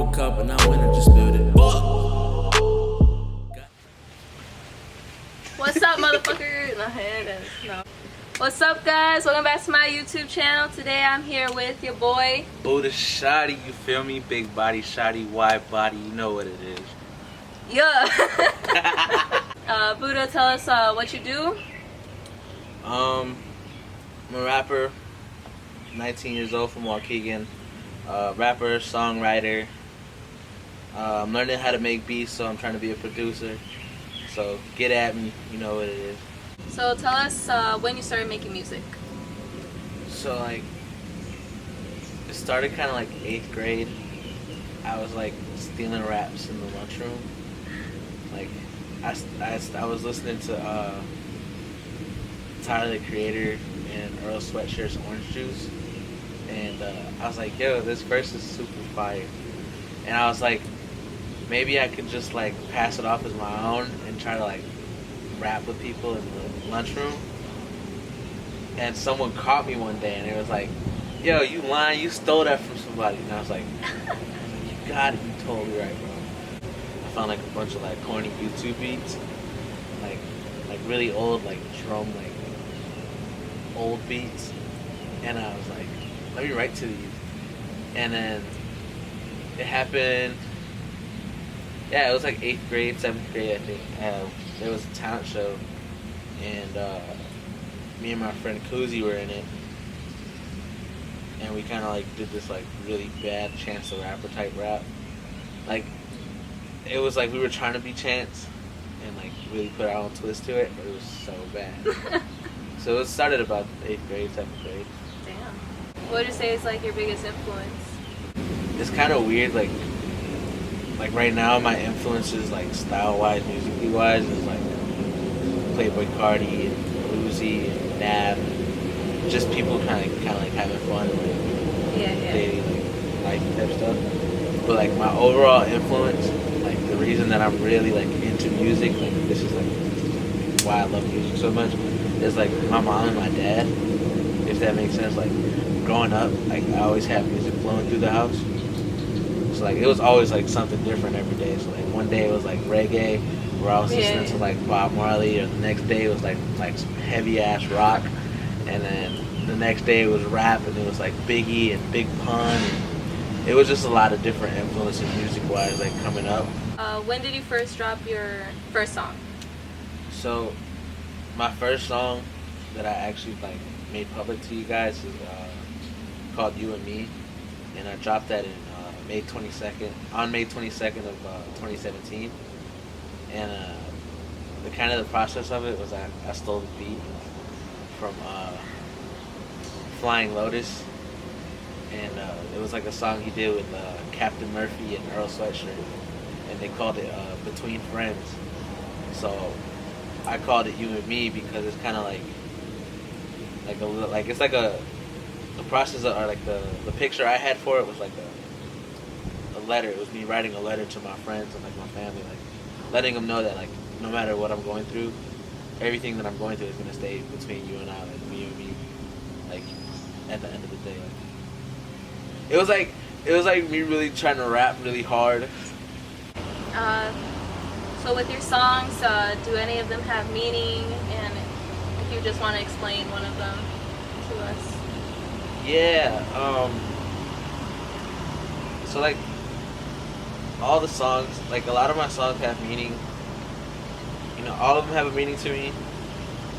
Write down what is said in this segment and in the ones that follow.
a cup and I went and just spilled it. What's up, motherfucker? My head is no. What's up, guys? Welcome back to my YouTube channel. Today I'm here with your boy Buddhashawty, you feel me? Big body, shotty, wide body, you know what it is. Yeah. Buddha, tell us what you do. I'm a rapper, 19 years old from Waukegan. Rapper, songwriter. I'm learning how to make beats, so I'm trying to be a producer. So get at me, you know what it is. So tell us when you started making music. So like, it started kind of like 8th grade. I was like stealing raps in the lunchroom. Like, I was listening to Tyler the Creator and Earl Sweatshirt's Orange Juice, and I was like, yo, this verse is super fire. And I was like, maybe I could just like pass it off as my own and try to like rap with people in the lunchroom. And someone caught me one day and it was like, yo, you lying, you stole that from somebody. And I was like, you got it, you totally right, bro. I found like a bunch of like corny YouTube beats, like really old, like drum, like old beats. And I was like, let me write to these. And then it happened. Yeah, it was like 8th grade, 7th grade, I think. There was a talent show, and me and my friend Cozy were in it, and we kind of like did this like really bad Chance the Rapper type rap. Like, it was like we were trying to be Chance, and like really put our own twist to it, but it was so bad. So it started about 8th grade, 7th grade. Damn. What would you say is like your biggest influence? It's kind of weird, like right now my influences like style-wise, musically wise, is like Playboy Cardi and Uzi and Nav, and just people kind of like having fun and like daily like life type stuff. But like my overall influence, like the reason that I'm really like into music, like this is like why I love music so much, is like my mom and my dad. If that makes sense, like growing up, like I always had music flowing through the house. So like it was always like something different every day. So like one day it was like reggae, where I was listening to like Bob Marley, or the next day it was like some heavy ass rock, and then the next day it was rap, and it was like Biggie and Big Pun. And it was just a lot of different influences music wise, like coming up. When did you first drop your first song? So my first song that I actually like made public to you guys is called You and Me, and I dropped that in May 22nd of 2017, and the kind of the process of it was I stole the beat from Flying Lotus, and it was like a song he did with Captain Murphy and Earl Sweatshirt, and they called it Between Friends. So I called it You and Me because it's kind of the process of, or like the picture I had for it was like a letter. It was me writing a letter to my friends and like my family, like letting them know that like no matter what I'm going through, everything that I'm going through is gonna stay between you and I, like me and me. Like at the end of the day, like it was like me really trying to rap really hard. So with your songs, do any of them have meaning? And if you just want to explain one of them to us. Yeah. So like all the songs, like a lot of my songs have meaning. You know, all of them have a meaning to me.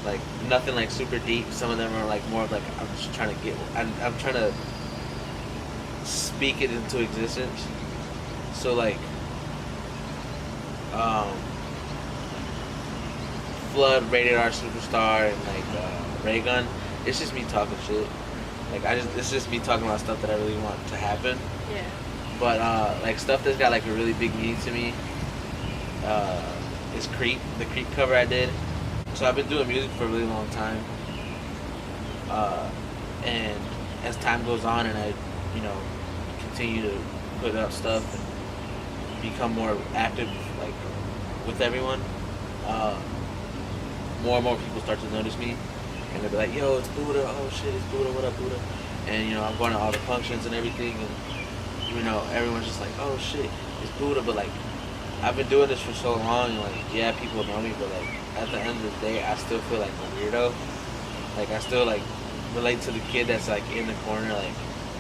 Like nothing like super deep. Some of them are like more of like I'm just trying to I'm trying to speak it into existence. So like Flood, Rated R Superstar, and like Ray Gun, it's just me talking shit. Like it's just me talking about stuff that I really want to happen. Yeah. But like stuff that's got like a really big meaning to me is Creep, the Creep cover I did. So I've been doing music for a really long time, and as time goes on and I, you know, continue to put out stuff and become more active like with everyone, more and more people start to notice me, and they'll be like, yo, it's Buddha, oh shit, it's Buddha, what up, Buddha? And you know, I'm going to all the functions and everything, and you know, everyone's just like, oh shit, it's Buddha, but like, I've been doing this for so long, and like, yeah, people know me, but like, at the end of the day, I still feel like a weirdo. Like, I still like relate to the kid that's like in the corner, like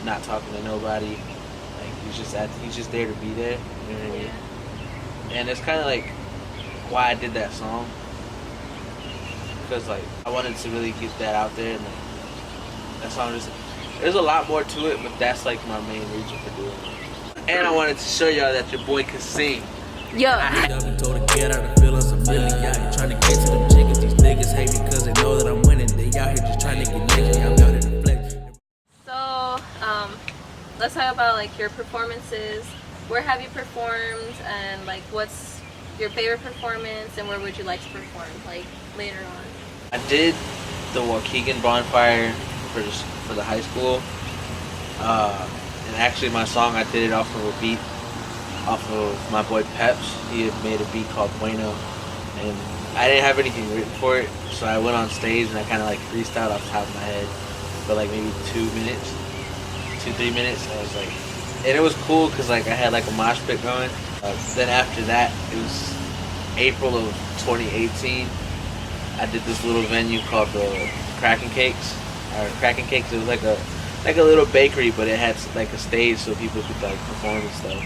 not talking to nobody. Like he's just there to be there. You know what I mean? And it's kind of like why I did that song, because like I wanted to really get that out there, and like that song just there's a lot more to it, but that's like my main reason for doing it. And I wanted to show y'all that your boy could sing. Yo. I've been told to get out of feelings. I'm really out here trying to get to them chickens. These niggas hate me because they know that I'm winning. They out here just trying to get next me. I'm out here to flex. So, let's talk about like your performances. Where have you performed, and like what's your favorite performance, and where would you like to perform like later on? I did the Waukegan bonfire for the high school, and actually my song I did it off of a beat off of my boy Peps. He had made a beat called Bueno, and I didn't have anything written for it, so I went on stage and I kind of like freestyled off the top of my head for like maybe 3 minutes. And I was like, and it was cool because like I had like a mosh pit going. Then after that, it was April of 2018. I did this little venue called the Cracking Cakes. It was like a little bakery, but it had like a stage so people could like perform and stuff.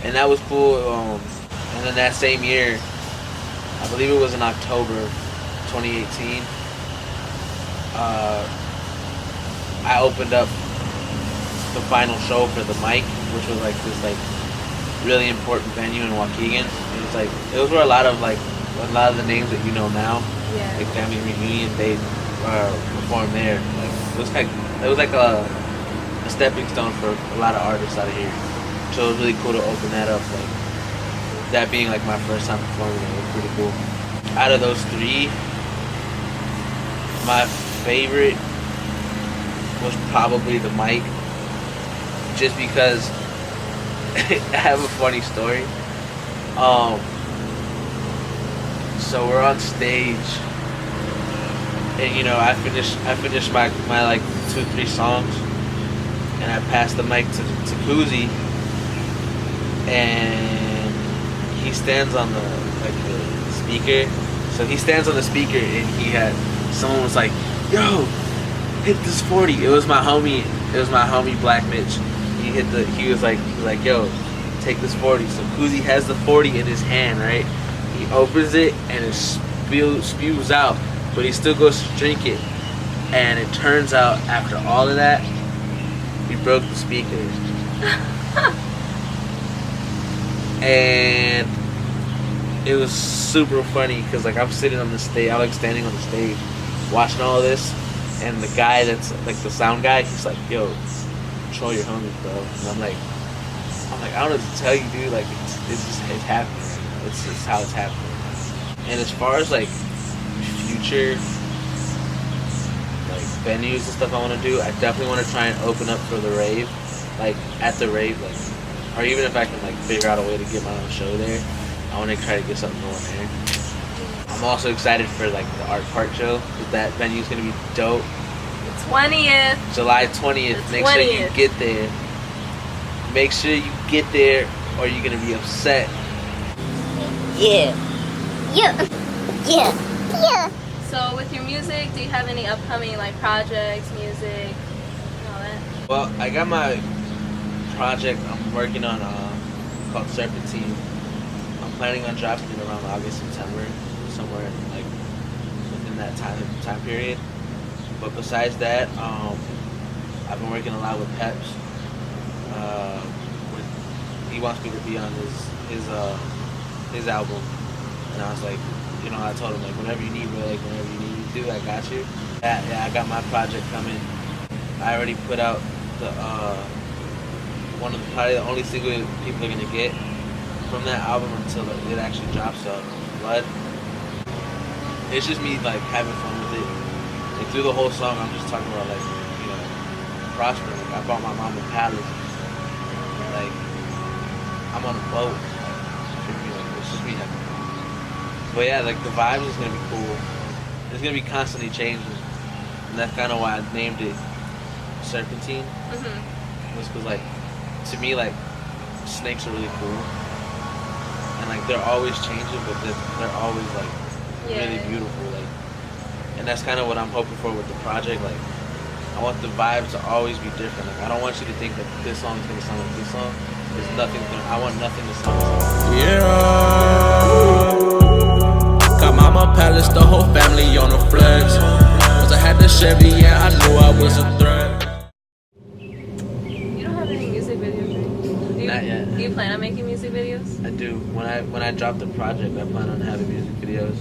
And that was cool. And then that same year, I believe it was in October 2018, I opened up the final show for the Mic, which was like this like really important venue in Waukegan. It was where a lot of the names that you know now, like Family Reunion, they performed there. Like it was like a stepping stone for a lot of artists out of here. So it was really cool to open that up. Like that being like my first time performing, it was pretty cool. Out of those three, my favorite was probably the Mic, just because I have a funny story. So we're on stage, and you know I finished my like 2-3 songs, and I passed the mic to Koozie, and he stands on the speaker. So he stands on the speaker, and someone was like, "Yo, hit this 40." It was my homie Black Mitch. He was like, "Yo, take this 40." So Koozie has the 40 in his hand, right? He opens it and it spews out, but he still goes to drink it. And it turns out, after all of that, he broke the speakers. And it was super funny because like I'm sitting on the stage, I like standing on the stage, watching all this, and the guy that's like the sound guy, he's like, "Yo, control your homies, bro." And I'm like, I don't know what to tell you, dude. Like it's happening. It's just how it's happening. And as far as like future like venues and stuff I want to do, I definitely want to try and open up for the rave, like at the rave, like, or even if I can like figure out a way to get my own show there, I want to try to get something going there. I'm also excited for like the Art Park show. That venue's gonna be dope. 20th. July 20th. Make sure you get there. Make sure you get there, or you're gonna be upset. Yeah. So with your music, do you have any upcoming like projects, music, and all that? Well, I got my project I'm working on called Serpentine. I'm planning on dropping it around August, September, somewhere like within that time period. But besides that, I've been working a lot with Peps. He wants me to be on his album, and I was like, you know, I told him like whenever you need me, like whenever you need me to, I got you. Yeah, I got my project coming. I already put out the probably the only single people are gonna get from that album until it actually drops. Blood. It's just me like having fun with it. Like through the whole song, I'm just talking about like, you know, prospering. Like I bought my mom a palace. Like I'm on a boat. Like, it's just me having fun. But yeah, like the vibe is gonna be cool. It's gonna be constantly changing, and that's kind of why I named it Serpentine. Mm-hmm. Just because like to me, like, snakes are really cool. And, like, they're always changing, but they're always, like, really beautiful. Like, and that's kind of what I'm hoping for with the project. Like, I want the vibe to always be different. Like, I don't want you to think that this song is going to sound like this song. There's nothing, I want nothing to sound like. Yeah. Got Mama Palace, the whole family on the flex. Cause I had the Chevy, yeah, I knew I was a threat. You don't have any music videos, right? Not yet. Do you plan on making music videos? I do. When I drop the project, I plan on having music videos.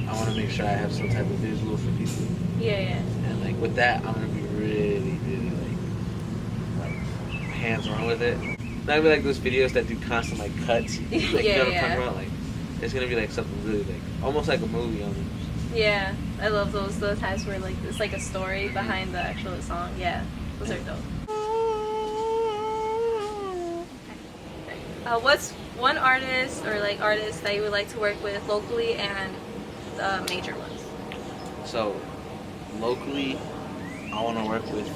I want to make sure I have some type of visual for people. Yeah. And like with that, I'm gonna be really like hands-on with it. Not gonna be like those videos that do constant like cuts. Like, you know what I'm talking about? Like it's gonna be like something really like almost like a movie almost. Yeah, I love those times where like it's like a story behind the actual song. Yeah, those are dope. What's one artist or like artist that you would like to work with locally and the major ones? So locally, I want to work with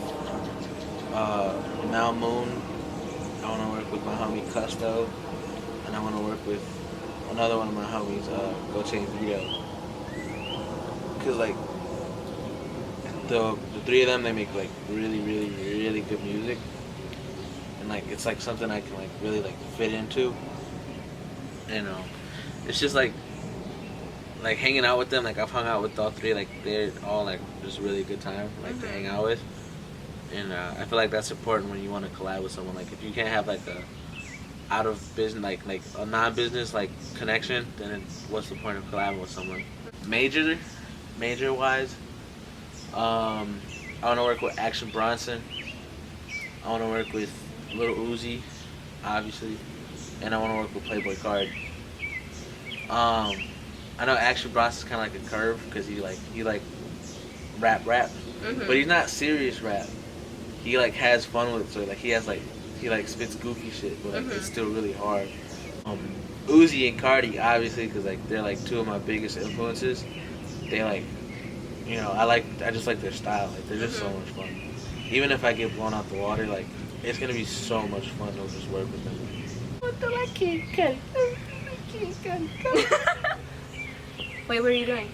Now Moon. I want to work with my homie Custo, and I want to work with another one of my homies, Go Change Vito. Cause like the three of them, they make like really good music, and like it's like something I can like really like fit into. And it's just like hanging out with them. Like I've hung out with all three. Like they're all like just really good time like to hang out with. And I feel like that's important when you want to collab with someone. Like if you can't have like a out of business like a non-business like connection, then what's the point of collabing with someone? Major wise, I want to work with Action Bronson. I want to work with Lil Uzi, obviously, and I want to work with Playboy Card. I know Action Bronson's kind of like a curve because he rap, but he's not serious rap. He like has fun with it, so like he spits goofy shit, but like it's still really hard. Uzi and Cardi, obviously, because like they're like two of my biggest influences. They like, I just like their style. Like they're just so much fun. Even if I get blown out the water, like it's gonna be so much fun to just work with them. Wait, what are you doing?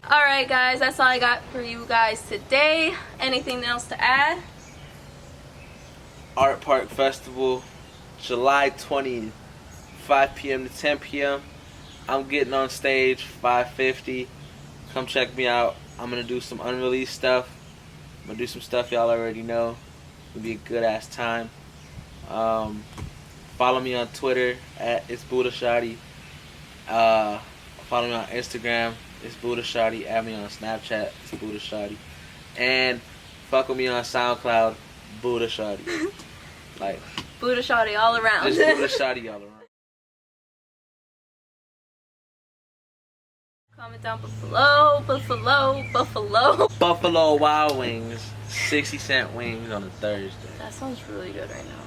Alright guys, that's all I got for you guys today. Anything else to add? Art Park Festival, July 20th, 5 p.m. to 10 p.m. I'm getting on stage, 5:50. Come check me out. I'm going to do some unreleased stuff. I'm going to do some stuff y'all already know. It'll be a good ass time. Follow me on Twitter at It's Buddhashawty. Follow me on Instagram, It's Buddhashawty. Add me on Snapchat, It's Buddhashawty. And fuck with me on SoundCloud, Buddhashawty. Like Buddhashawty all around. Just Buddhashawty all around. Comment down below, Buffalo. Buffalo Wild Wings, 60-cent wings on a Thursday. That sounds really good right now.